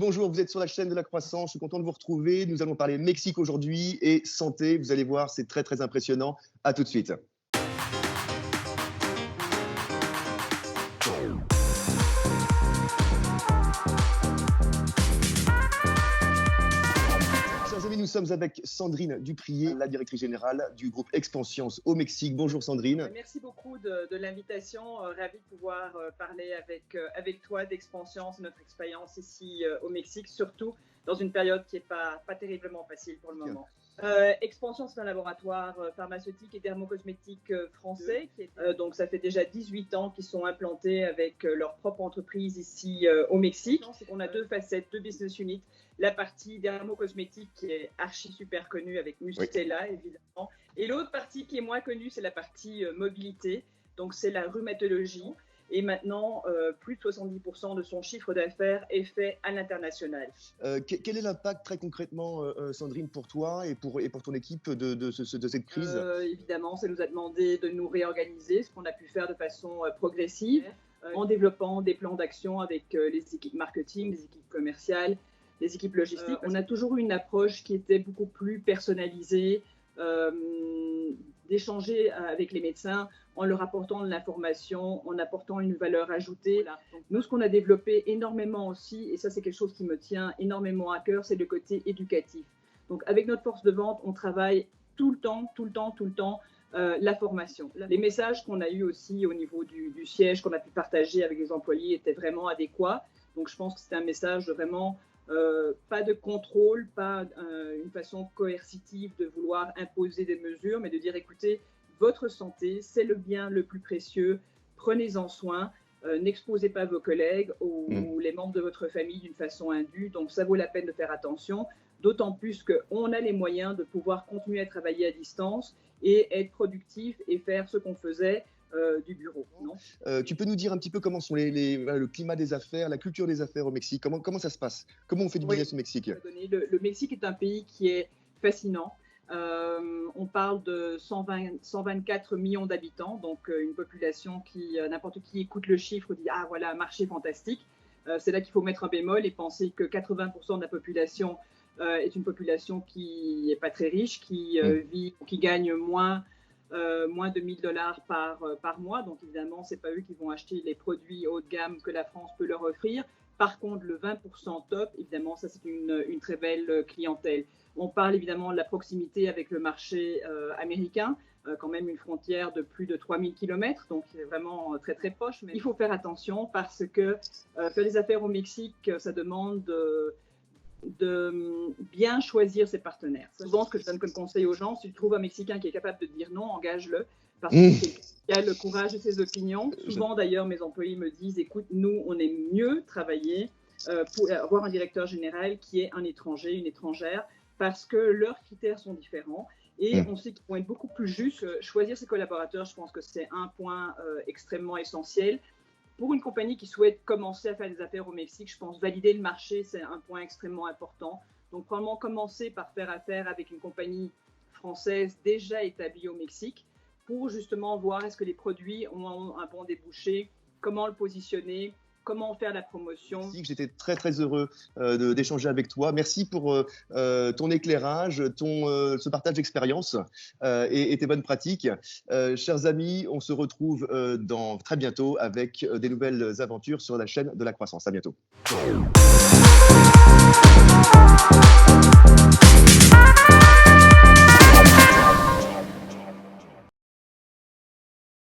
Bonjour, vous êtes sur la chaîne de la croissance, je suis content de vous retrouver. Nous allons parler Mexique aujourd'hui et santé. Vous allez voir, c'est très impressionnant. À tout de suite. Chers amis, nous sommes avec Sandrine Duprier, la directrice générale du groupe Expanscience au Mexique. Bonjour Sandrine. Merci beaucoup de l'invitation. Ravi de pouvoir parler avec toi d'Expanscience, notre expérience ici au Mexique, surtout dans une période qui n'est pas terriblement facile pour le moment. Expanscience, c'est un laboratoire pharmaceutique et dermocosmétique français. Donc ça fait déjà 18 ans qu'ils sont implantés avec leur propre entreprise ici au Mexique. On a deux facettes, deux business units. La partie dermocosmétique qui est archi super connue avec Mustela, évidemment. Et l'autre partie qui est moins connue, c'est la partie mobilité. Donc c'est la rhumatologie. Et maintenant, plus de 70% de son chiffre d'affaires est fait à l'international. Quel est l'impact très concrètement, Sandrine, pour toi et pour ton équipe de cette crise? Évidemment, ça nous a demandé de nous réorganiser, ce qu'on a pu faire de façon progressive, en développant des plans d'action avec les équipes marketing, les équipes commerciales, les équipes logistiques. On a toujours eu une approche qui était beaucoup plus personnalisée, d'échanger avec les médecins en leur apportant de l'information, en apportant une valeur ajoutée. Nous, ce qu'on a développé énormément aussi, et ça c'est quelque chose qui me tient énormément à cœur, c'est le côté éducatif. Donc avec notre force de vente, on travaille tout le temps la formation. Les messages qu'on a eus aussi au niveau du siège, qu'on a pu partager avec les employés étaient vraiment adéquats. Donc je pense que c'était un message vraiment pas de contrôle, pas une façon coercitive de vouloir imposer des mesures, mais de dire écoutez, votre santé, c'est le bien le plus précieux, prenez-en soin, n'exposez pas vos collègues ou les membres de votre famille d'une façon indue, donc ça vaut la peine de faire attention, d'autant plus qu'on a les moyens de pouvoir continuer à travailler à distance et être productif et faire ce qu'on faisait du bureau. Non tu peux nous dire un petit peu comment sont le climat des affaires, la culture des affaires au Mexique? Comment ça se passe? Comment on fait du business au Mexique? Le Mexique est un pays qui est fascinant. On parle de 124 millions d'habitants, donc une population qui, n'importe qui écoute le chiffre, dit « Ah voilà, un marché fantastique ». C'est là qu'il faut mettre un bémol et penser que 80% de la population est une population qui n'est pas très riche, qui gagne moins de 1 000 $ par mois. Donc évidemment, ce n'est pas eux qui vont acheter les produits haut de gamme que la France peut leur offrir. Par contre, le 20% top, évidemment, ça c'est une très belle clientèle. On parle évidemment de la proximité avec le marché américain, quand même une frontière de plus de 3000 km, donc c'est vraiment très proche. Mais il faut faire attention parce que faire des affaires au Mexique, ça demande de bien choisir ses partenaires. Souvent, ce que je donne comme conseil aux gens, si tu trouves un Mexicain qui est capable de te dire non, engage-le, parce qu'il a le courage de ses opinions. Souvent, d'ailleurs, mes employés me disent, écoute, nous, on aime mieux travailler pour avoir un directeur général qui est un étranger, une étrangère, parce que leurs critères sont différents. Et on sait qu'ils vont être beaucoup plus justes. Choisir ses collaborateurs, je pense que c'est un point extrêmement essentiel. Pour une compagnie qui souhaite commencer à faire des affaires au Mexique, je pense valider le marché, c'est un point extrêmement important. Donc, probablement commencer par faire affaire avec une compagnie française déjà établie au Mexique pour justement voir est-ce que les produits ont un bon débouché, comment le positionner, comment faire la promotion. J'étais très heureux d'échanger avec toi. Merci pour ton éclairage, ce partage d'expérience et tes bonnes pratiques. Chers amis, on se retrouve très bientôt avec des nouvelles aventures sur la chaîne de la croissance. À bientôt.